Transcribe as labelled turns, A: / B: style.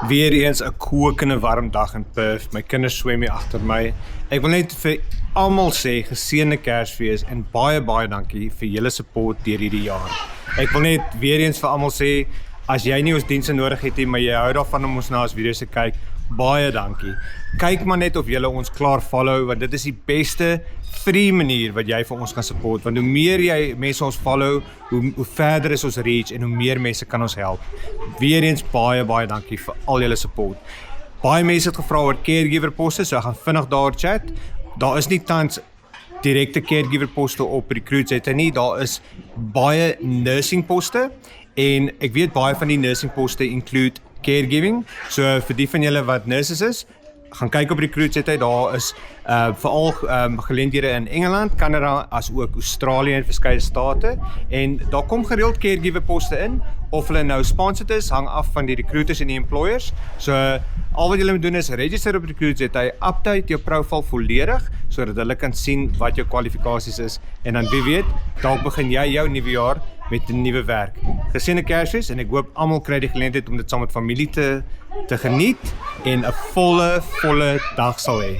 A: Weer eens 'n kokende warm dag in Perth. My kinders swem hier agter my. Ek wil net vir almal sê geseënde Kersfees en baie dankie vir julle support deur hierdie jaar. Ek wil net weer eens vir almal sê, as jy nie ons dienste nodig het nie, maar jy hou daarvan om ons na ons video's te kyk, baie dankie. Kyk maar net of julle ons klaar follow, want dit is die beste free manier wat jy vir ons kan support, want hoe meer jy mense ons follow, hoe verder is ons reach en hoe meer mense kan ons help. Weereens baie dankie vir al julle support. Baie mense het gevra oor caregiver poste, so ek gaan vinnig daar chat. Daar is nie tans direkte caregiver poste op Recruit.za nie, daar is baie nursing poste en ek weet baie van die nursing poste include caregiving, so vir die van julle wat nurses is, gaan kyk op Recruit.za, daar is veral geleenthede in Engeland, Kanada, as ook Australië en verskeie state, en daar kom gereeld caregiver poste in, of hulle nou sponsored is, hang af van die recruiters en die employers, so al wat julle moet doen is register op Recruit.za, update jou profile volledig, sodat hulle kan sien wat jou kwalifikasies is, en dan wie weet, dalk begin jy jou nuwe jaar met 'n nuwe werk. Geseënde Kersfees en ek hoop almal kry die geleentheid om dit saam met familie te geniet en 'n volle dag sal hê.